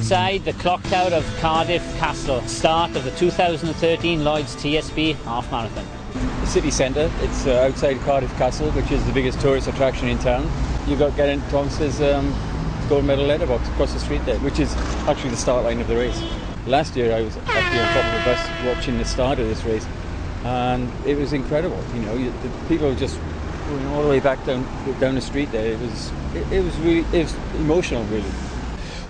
outside the clock tower of Cardiff Castle, start of the 2013 Lloyds TSB Half Marathon. The city centre, it's outside Cardiff Castle, which is the biggest tourist attraction in town. You've got Geraint Thomas's gold medal letterbox across the street there, which is actually the start line of the race. Last year I was actually on top of the bus watching the start of this race, and it was incredible. You know, the people were just going all the way back down the street there. It was emotional, really.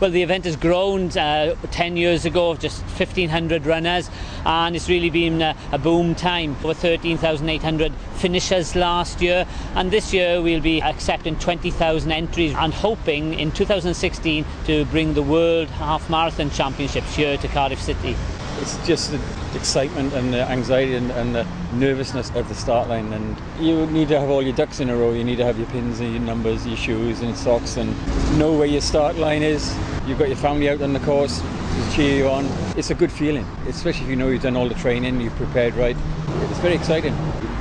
Well, the event has grown 10 years ago, just 1,500 runners, and it's really been a boom time. Over 13,800 finishers last year, and this year we'll be accepting 20,000 entries and hoping in 2016 to bring the World Half Marathon Championships here to Cardiff City. It's just the excitement and the anxiety and the nervousness of the start line, and you need to have all your ducks in a row. You need to have your pins and your numbers, your shoes and socks, and know where your start line is. You've got your family out on the course to cheer you on. It's a good feeling, especially if you know you've done all the training, you've prepared right. It's very exciting.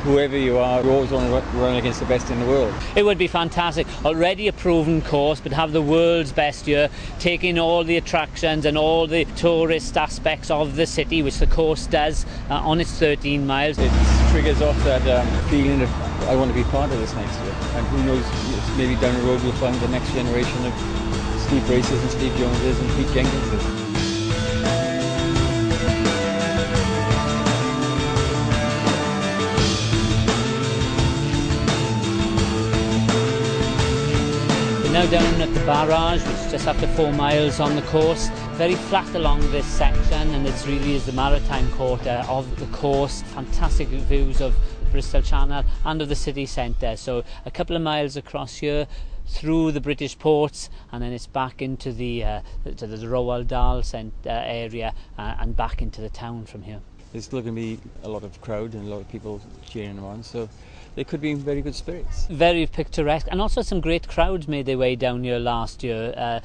Whoever you are, you always want to run against the best in the world. It would be fantastic. Already a proven course, but have the world's best year, taking all the attractions and all the tourist aspects of the city, which the course does on its 13 miles. It triggers off that feeling of I want to be part of this next year. And who knows, maybe down the road we'll find the next generation of Steve Braces and Steve Joneses and Pete Jenkinses. Now down at the barrage, which is just after 4 miles on the course. Very flat along this section, and it really is the maritime quarter of the course. Fantastic views of the Bristol Channel and of the city centre. So a couple of miles across here, through the British ports, and then it's back into the Roald Dahl area and back into the town from here. There's still going to be a lot of crowd and a lot of people cheering them on, so they could be in very good spirits. Very picturesque, and also some great crowds made their way down here last year.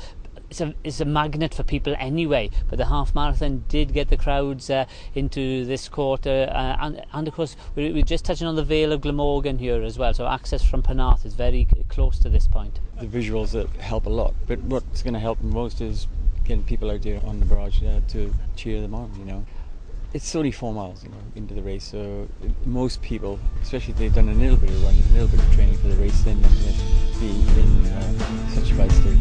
It's a magnet for people anyway, but the half marathon did get the crowds into this quarter, and of course we're just touching on the Vale of Glamorgan here as well, so access from Penarth is very close to this point. The visuals help a lot, but what's going to help most is getting people out there on the barrage to cheer them on, you know. It's only 4 miles, you know, into the race, so most people, especially if they've done a little bit of running, a little bit of training for the race, they're not going to be in such a bad state.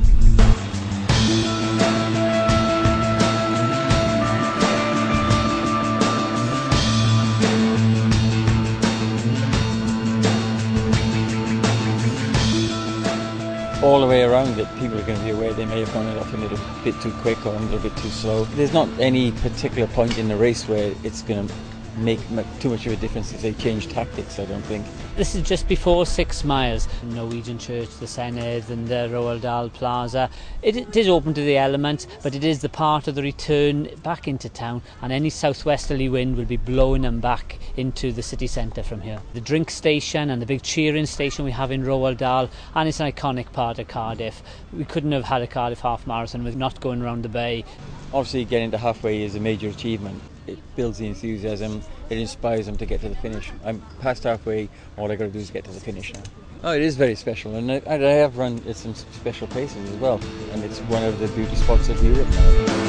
All the way around it, people are going to be aware they may have gone off a little bit too quick or a little bit too slow. There's not any particular point in the race where it's going to make too much of a difference if they change tactics, I don't think. This is just before 6 miles. The Norwegian Church, the Senedd and the Roald Dahl Plaza. It is open to the elements, but it is the part of the return back into town, and any southwesterly wind will be blowing them back into the city centre from here. The drink station and the big cheering station we have in Roald Dahl, and it's an iconic part of Cardiff. We couldn't have had a Cardiff Half Marathon with not going around the bay. Obviously getting to halfway is a major achievement. It builds the enthusiasm, it inspires them to get to the finish. I'm past halfway, all I got to do is get to the finish now. Oh, it is very special, and I have run at some special places as well, and it's one of the beauty spots of Europe now.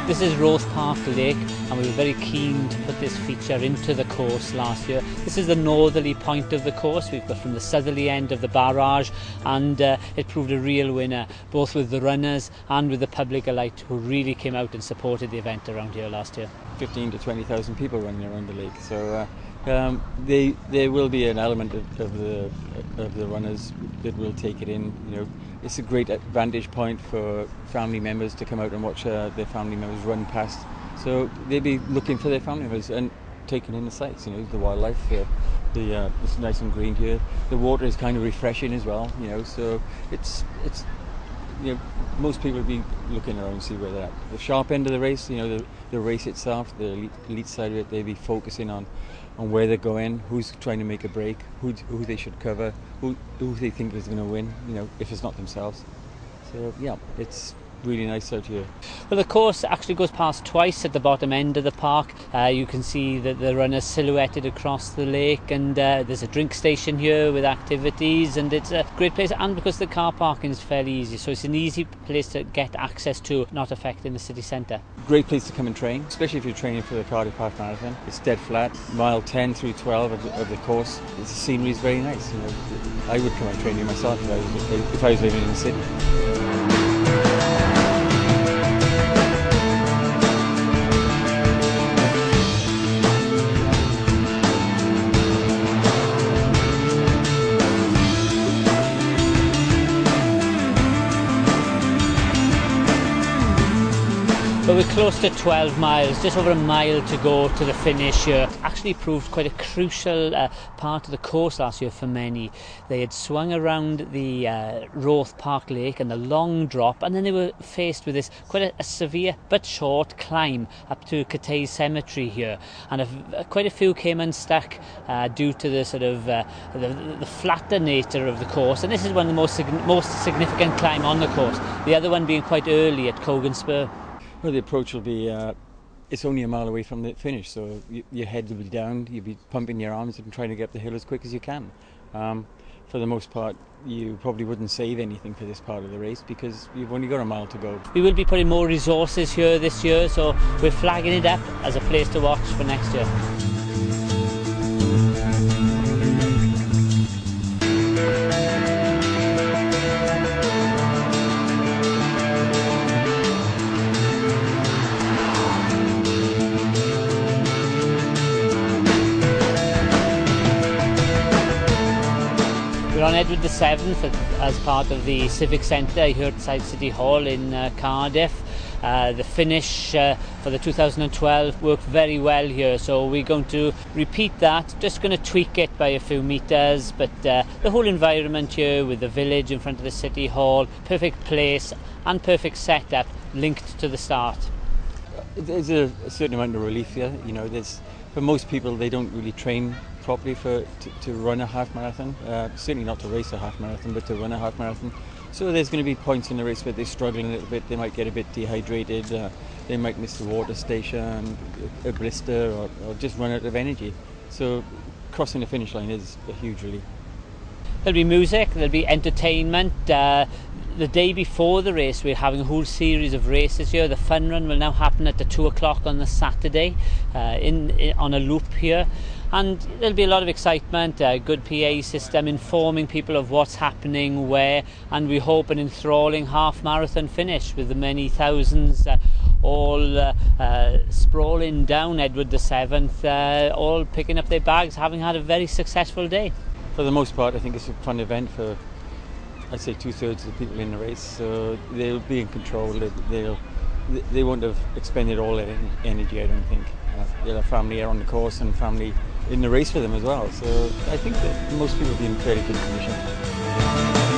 This is Rose Park Lake, and we were very keen to put this feature into the course last year. This is the northerly point of the course. We've got from the southerly end of the barrage, and it proved a real winner, both with the runners and with the public alike, who really came out and supported the event around here last year. 15 to 20,000 people running around the lake, so there will be an element of the runners that will take it in. You know, it's a great vantage point for family members to come out and watch their family members run past. So they'll be looking for their family members and taking in the sights. You know, the wildlife. It's nice and green here. The water is kind of refreshing as well. You know, so it's you know, most people will be looking around and see where they're at. The sharp end of the race, you know, the race itself, the elite side of it, they'll be focusing on where they're going, who's trying to make a break, who they should cover, who they think is going to win, you know, if it's not themselves. So yeah, it's really nice out here. Well, the course actually goes past twice at the bottom end of the park. You can see that the runners silhouetted across the lake, and there's a drink station here with activities, and it's a great place. And because the car parking is fairly easy, so it's an easy place to get access to, not affecting the city centre. Great place to come and train, especially if you're training for the Cardiff Half Marathon. It's dead flat, mile 10 through 12 of the course. The scenery is very nice. You know, I would come and train here myself if I was living in the city. But we're close to 12 miles, just over a mile to go to the finish here. Actually proved quite a crucial part of the course last year for many. They had swung around the Roath Park Lake and the long drop, and then they were faced with this quite a severe but short climb up to Cathay Cemetery here. And quite a few came unstuck due to the sort of the flatter nature of the course. And this is one of the most significant climb on the course. The other one being quite early at Cogan Spur. Well, the approach will be, it's only a mile away from the finish, so your head will be down, you'll be pumping your arms and trying to get up the hill as quick as you can. For the most part, you probably wouldn't save anything for this part of the race because you've only got a mile to go. We will be putting more resources here this year, so we're flagging it up as a place to watch for next year. We're on Edward VII as part of the Civic Centre here outside City Hall in Cardiff. The finish for the 2012 worked very well here, so we're going to repeat that, just going to tweak it by a few metres, but the whole environment here with the village in front of the City Hall, perfect place and perfect setup linked to the start. There's a certain amount of relief here. You know, for most people they don't really train properly to run a half marathon, certainly not to race a half marathon, but to run a half marathon. So there's going to be points in the race where they're struggling a little bit, they might get a bit dehydrated, they might miss the water station, a blister, or just run out of energy. So crossing the finish line is a huge relief. There'll be music, there'll be entertainment. The day before the race we're having a whole series of races here. The fun run will now happen at 2 o'clock on the Saturday on a loop here. And there'll be a lot of excitement, a good PA system informing people of what's happening where, and we hope an enthralling half marathon finish with the many thousands all sprawling down Edward VII, all picking up their bags, having had a very successful day. For the most part, I think it's a fun event for, I'd say, 2/3 of the people in the race. So they'll be in control. They won't have expended all their energy, I don't think. They'll have family here on the course and family in the race for them as well. So I think that most people will be in fairly good condition.